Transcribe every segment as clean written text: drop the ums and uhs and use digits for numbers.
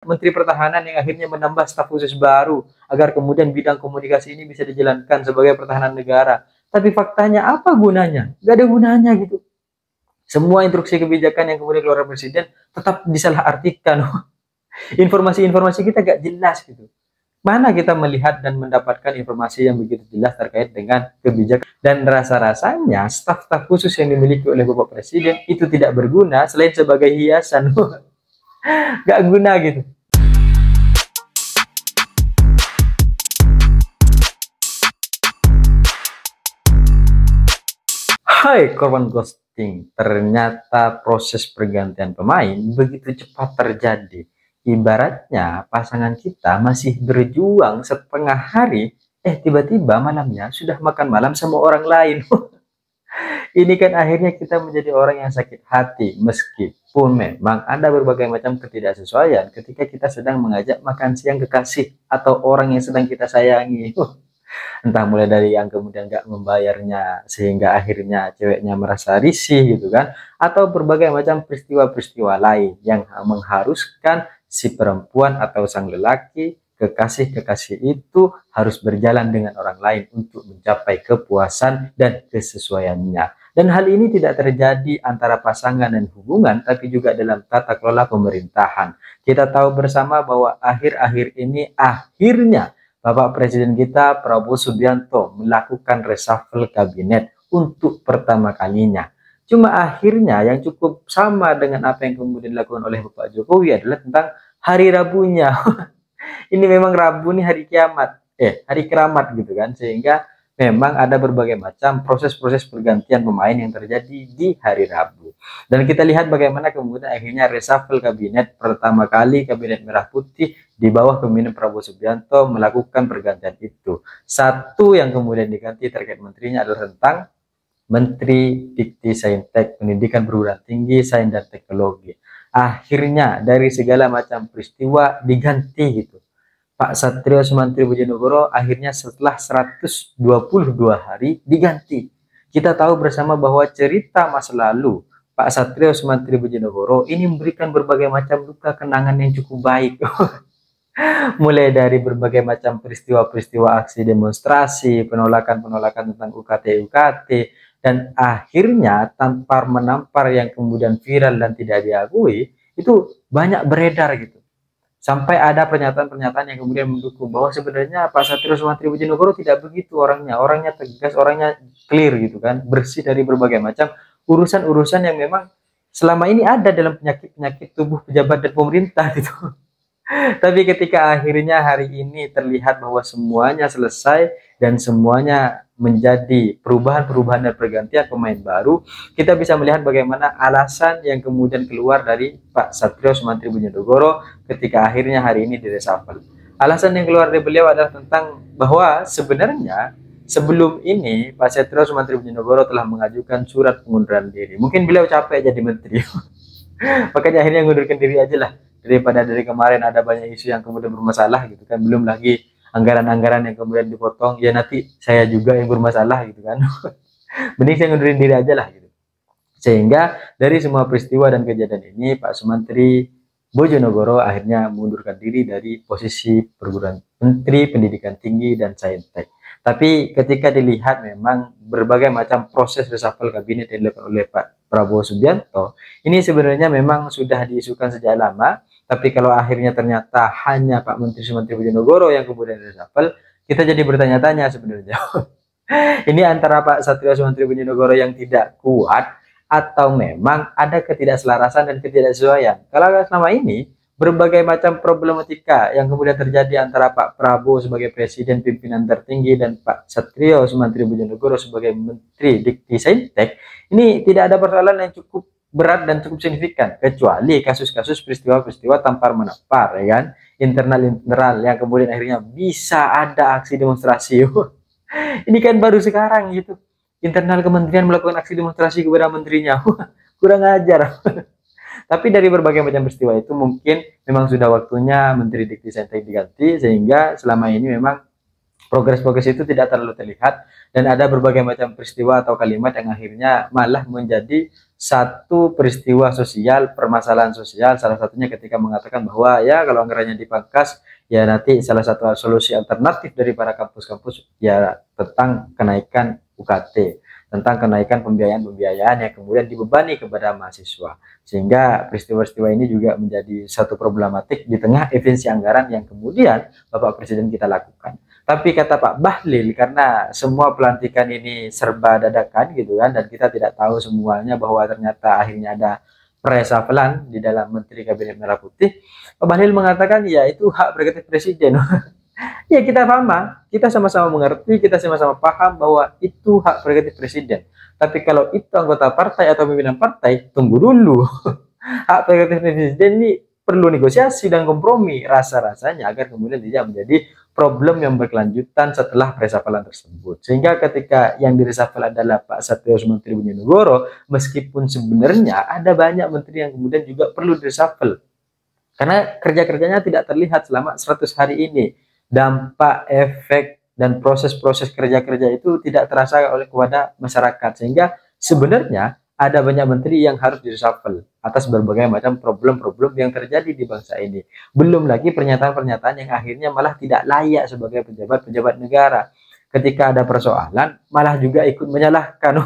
Menteri Pertahanan yang akhirnya menambah staf khusus baru agar kemudian bidang komunikasi ini bisa dijalankan sebagai pertahanan negara. Tapi faktanya apa gunanya? Gak ada gunanya gitu. Semua instruksi kebijakan yang kemudian keluar presiden tetap disalahartikan. Informasi-informasi kita gak jelas gitu. Mana kita melihat dan mendapatkan informasi yang begitu jelas terkait dengan kebijakan, dan rasa-rasanya staf-staf khusus yang dimiliki oleh Bapak Presiden itu tidak berguna selain sebagai hiasan. Gak guna gitu. Hai korban ghosting, ternyata proses pergantian pemain begitu cepat terjadi. Ibaratnya pasangan kita masih berjuang setengah hari, tiba-tiba malamnya sudah makan malam sama orang lain. Ini kan akhirnya kita menjadi orang yang sakit hati, meskipun memang ada berbagai macam ketidaksesuaian ketika kita sedang mengajak makan siang kekasih atau orang yang sedang kita sayangi. Entah mulai dari yang kemudian gak membayarnya sehingga akhirnya ceweknya merasa risih gitu kan, atau berbagai macam peristiwa-peristiwa lain yang mengharuskan si perempuan atau sang lelaki, kekasih-kekasih itu harus berjalan dengan orang lain untuk mencapai kepuasan dan kesesuaiannya. Dan hal ini tidak terjadi antara pasangan dan hubungan, tapi juga dalam tata kelola pemerintahan. Kita tahu bersama bahwa akhir-akhir ini akhirnya Bapak Presiden kita Prabowo Subianto melakukan reshuffle kabinet untuk pertama kalinya. Cuma akhirnya yang cukup sama dengan apa yang kemudian dilakukan oleh Bapak Jokowi adalah tentang hari Rabunya. Ini memang Rabu nih hari kiamat, hari keramat gitu kan, sehingga memang ada berbagai macam proses-proses pergantian pemain yang terjadi di hari Rabu. Dan kita lihat bagaimana kemudian akhirnya reshuffle kabinet pertama kali, kabinet merah putih di bawah kepemimpinan Prabowo Subianto melakukan pergantian itu. Satu yang kemudian diganti terkait menterinya adalah tentang Menteri Dikti Saintek, Pendidikan Perguruan Tinggi, Sains dan Teknologi. Akhirnya dari segala macam peristiwa diganti gitu. Pak Satrio Sumantri Bojonegoro akhirnya setelah 122 hari diganti. Kita tahu bersama bahwa cerita masa lalu Pak Satrio Sumantri Bojonegoro ini memberikan berbagai macam luka kenangan yang cukup baik. Mulai dari berbagai macam peristiwa-peristiwa aksi demonstrasi, penolakan-penolakan tentang UKT-UKT, dan akhirnya tampar menampar yang kemudian viral dan tidak diakui, itu banyak beredar gitu. Sampai ada pernyataan-pernyataan yang kemudian mendukung bahwa sebenarnya Pak Satrio Sumantri Bojonegoro tidak begitu orangnya tegas, orangnya clear gitu kan, bersih dari berbagai macam urusan-urusan yang memang selama ini ada dalam penyakit-penyakit tubuh pejabat dan pemerintah gitu. Tapi ketika akhirnya hari ini terlihat bahwa semuanya selesai dan semuanya menjadi perubahan-perubahan dan pergantian pemain baru, kita bisa melihat bagaimana alasan yang kemudian keluar dari Pak Satrio Sumantri Bojonegoro ketika akhirnya hari ini direshuffle. Alasan yang keluar dari beliau adalah tentang bahwa sebenarnya sebelum ini Pak Satrio Sumantri Bojonegoro telah mengajukan surat pengunduran diri. Mungkin beliau capek jadi menteri. Makanya akhirnya mengundurkan diri aja lah, daripada dari kemarin ada banyak isu yang kemudian bermasalah gitu kan, belum lagi anggaran-anggaran yang kemudian dipotong, ya nanti saya juga yang bermasalah gitu kan. Mending saya ngundurin diri aja lah gitu. Sehingga dari semua peristiwa dan kejadian ini Pak Sumantri Bojonegoro akhirnya mengundurkan diri dari posisi perguruan Menteri Pendidikan Tinggi dan Saintek. Tapi ketika dilihat memang berbagai macam proses reshuffle kabinet yang dilakukan oleh Pak Prabowo Subianto, ini sebenarnya memang sudah diisukan sejak lama. Tapi kalau akhirnya ternyata hanya Pak Menteri Sumantri Bojonegoro yang kemudian reshuffle, kita jadi bertanya-tanya sebenarnya. Ini antara Pak Satrio Sumantri Bojonegoro yang tidak kuat, atau memang ada ketidakselarasan dan ketidaksesuaian. Kalau selama ini berbagai macam problematika yang kemudian terjadi antara Pak Prabowo sebagai presiden pimpinan tertinggi dan Pak Satrio Sumantri Bojonegoro sebagai Menteri Dikti Saintek, ini tidak ada persoalan yang cukup berat dan cukup signifikan, kecuali kasus-kasus peristiwa-peristiwa tampar menampar, ya kan, internal yang kemudian akhirnya bisa ada aksi demonstrasi. Ini kan baru sekarang gitu, internal kementerian melakukan aksi demonstrasi kepada menterinya. Kurang ajar. Tapi dari berbagai macam peristiwa itu mungkin memang sudah waktunya Menteri Dikti Saintek diganti, sehingga selama ini memang progres-progres itu tidak terlalu terlihat, dan ada berbagai macam peristiwa atau kalimat yang akhirnya malah menjadi satu peristiwa sosial, permasalahan sosial, salah satunya ketika mengatakan bahwa ya kalau anggarannya dipangkas, ya nanti salah satu solusi alternatif dari para kampus-kampus ya tentang kenaikan UKT, tentang kenaikan pembiayaan-pembiayaan yang kemudian dibebani kepada mahasiswa. Sehingga peristiwa-peristiwa ini juga menjadi satu problematik di tengah efisiensi anggaran yang kemudian Bapak Presiden kita lakukan. Tapi kata Pak Bahlil, karena semua pelantikan ini serba dadakan gitu kan, dan kita tidak tahu semuanya bahwa ternyata akhirnya ada reshuffle di dalam Menteri Kabinet Merah Putih, Pak Bahlil mengatakan ya itu hak prerogatif Presiden. Ya kita paham, kita sama-sama mengerti, kita sama-sama paham bahwa itu hak prerogatif Presiden. Tapi kalau itu anggota partai atau pimpinan partai, tunggu dulu. Hak prerogatif Presiden ini perlu negosiasi dan kompromi rasa-rasanya agar kemudian tidak menjadi problem yang berkelanjutan setelah reshuffle tersebut. Sehingga ketika yang direshuffle adalah Pak Satrius Menteri Bojonegoro, meskipun sebenarnya ada banyak menteri yang kemudian juga perlu direshuffle. Karena kerja-kerjanya tidak terlihat selama 100 hari ini. Dampak, efek, dan proses-proses kerja-kerja itu tidak terasa oleh kepada masyarakat. Sehingga sebenarnya ada banyak menteri yang harus direshuffle atas berbagai macam problem-problem yang terjadi di bangsa ini. Belum lagi pernyataan-pernyataan yang akhirnya malah tidak layak sebagai pejabat-pejabat negara. Ketika ada persoalan, malah juga ikut menyalahkan.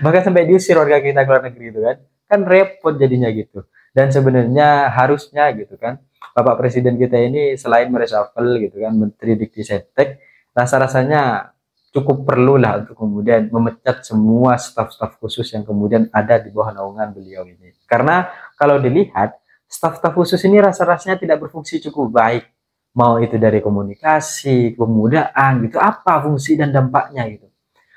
Bahkan sampai diusir warga kita ke luar negeri itu kan. Kan repot jadinya gitu. Dan sebenarnya harusnya gitu kan, Bapak Presiden kita ini selain mereshuffle gitu kan Menteri Dikti-Saintek, rasa-rasanya cukup perlu lah untuk kemudian memecat semua staf-staf khusus yang kemudian ada di bawah naungan beliau ini. Karena kalau dilihat, staf-staf khusus ini rasa-rasanya tidak berfungsi cukup baik. Mau itu dari komunikasi, kepemudaan gitu, apa fungsi dan dampaknya gitu.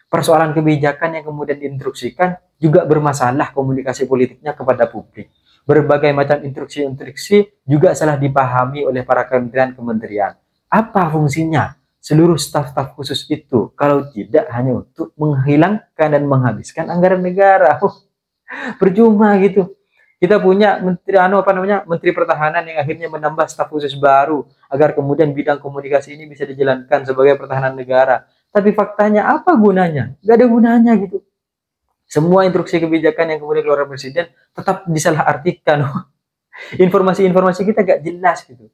Persoalan kebijakan yang kemudian diinstruksikan juga bermasalah komunikasi politiknya kepada publik. Berbagai macam instruksi-instruksi juga salah dipahami oleh para kementerian-kementerian. Apa fungsinya seluruh staf-staf khusus itu kalau tidak hanya untuk menghilangkan dan menghabiskan anggaran negara? Percuma gitu. Kita punya menteri pertahanan yang akhirnya menambah staf khusus baru agar kemudian bidang komunikasi ini bisa dijalankan sebagai pertahanan negara. Tapi faktanya apa gunanya? Gak ada gunanya gitu. Semua instruksi kebijakan yang kemudian keluar Presiden tetap disalahartikan. Informasi-informasi kita gak jelas gitu.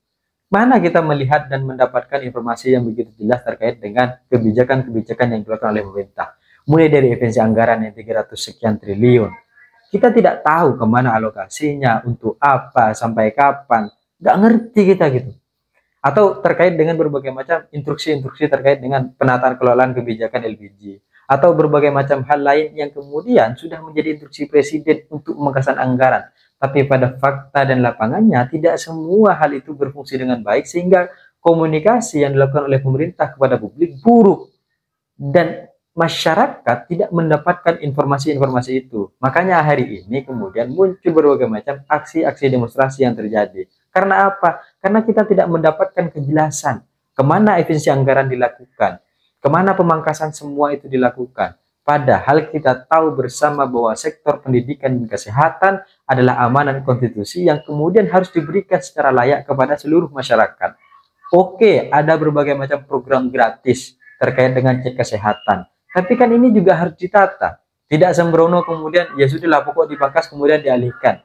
Mana kita melihat dan mendapatkan informasi yang begitu jelas terkait dengan kebijakan-kebijakan yang dilakukan oleh pemerintah. Mulai dari efisiensi anggaran yang 300 sekian triliun. Kita tidak tahu kemana alokasinya, untuk apa, sampai kapan. Gak ngerti kita gitu. Atau terkait dengan berbagai macam instruksi-instruksi terkait dengan penataan kelolaan kebijakan LPG. Atau berbagai macam hal lain yang kemudian sudah menjadi instruksi Presiden untuk pemangkasan anggaran. Tapi pada fakta dan lapangannya tidak semua hal itu berfungsi dengan baik sehingga komunikasi yang dilakukan oleh pemerintah kepada publik buruk. Dan masyarakat tidak mendapatkan informasi-informasi itu. Makanya hari ini kemudian muncul berbagai macam aksi-aksi demonstrasi yang terjadi. Karena apa? Karena kita tidak mendapatkan kejelasan kemana efisiensi anggaran dilakukan. Kemana pemangkasan semua itu dilakukan? Padahal kita tahu bersama bahwa sektor pendidikan dan kesehatan adalah amanat konstitusi yang kemudian harus diberikan secara layak kepada seluruh masyarakat. Oke, ada berbagai macam program gratis terkait dengan cek kesehatan. Tapi kan ini juga harus ditata. Tidak sembrono kemudian ya sudahlah pokok dipangkas kemudian dialihkan.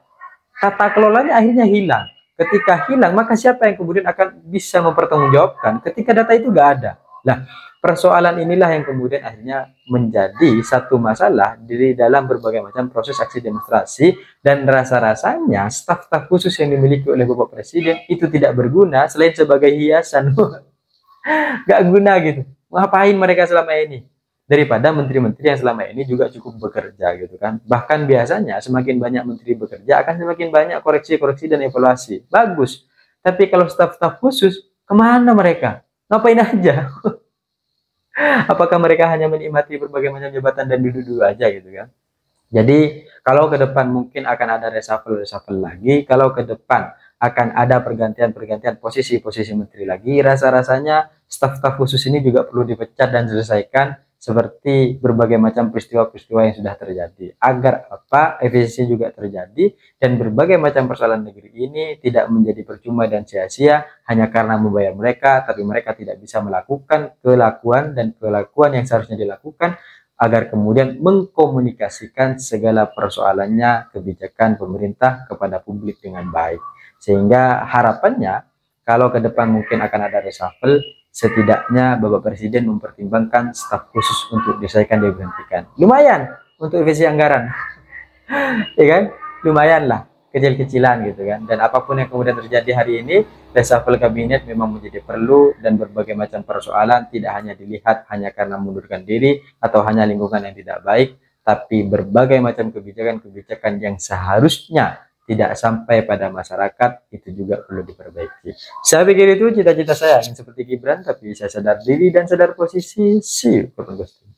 Tata kelolanya akhirnya hilang. Ketika hilang, maka siapa yang kemudian akan bisa mempertanggungjawabkan ketika data itu nggak ada? Nah, persoalan inilah yang kemudian akhirnya menjadi satu masalah di dalam berbagai macam proses aksi demonstrasi, dan rasa-rasanya staf-staf khusus yang dimiliki oleh Bapak Presiden itu tidak berguna selain sebagai hiasan. Gak guna gitu. Ngapain mereka selama ini? Daripada menteri-menteri yang selama ini juga cukup bekerja gitu kan. Bahkan biasanya semakin banyak menteri bekerja akan semakin banyak koreksi-koreksi dan evaluasi. Bagus. Tapi kalau staf-staf khusus, kemana mereka? Ngapain aja? Apakah mereka hanya menikmati berbagai macam jabatan dan duduk-duduk aja gitu kan? Jadi kalau ke depan mungkin akan ada reshuffle lagi, kalau ke depan akan ada pergantian posisi-posisi menteri lagi, rasa-rasanya staf-staf khusus ini juga perlu dipecat dan selesaikan seperti berbagai macam peristiwa-peristiwa yang sudah terjadi, agar apa efisiensi juga terjadi dan berbagai macam persoalan negeri ini tidak menjadi percuma dan sia-sia hanya karena membayar mereka tapi mereka tidak bisa melakukan kelakuan yang seharusnya dilakukan agar kemudian mengkomunikasikan segala persoalannya kebijakan pemerintah kepada publik dengan baik. Sehingga harapannya kalau ke depan mungkin akan ada reshuffle, setidaknya Bapak Presiden mempertimbangkan staf khusus untuk diselesaikan dan diberhentikan. Lumayan untuk revisi anggaran, ya kan? Lumayan lah, kecil-kecilan gitu kan. Dan apapun yang kemudian terjadi hari ini, reshuffle kabinet memang menjadi perlu, dan berbagai macam persoalan tidak hanya dilihat hanya karena mundurkan diri atau hanya lingkungan yang tidak baik, tapi berbagai macam kebijakan-kebijakan yang seharusnya tidak sampai pada masyarakat itu juga perlu diperbaiki. Saya pikir itu cita-cita saya, yang seperti Gibran, tapi saya sadar diri dan sadar posisi. See you.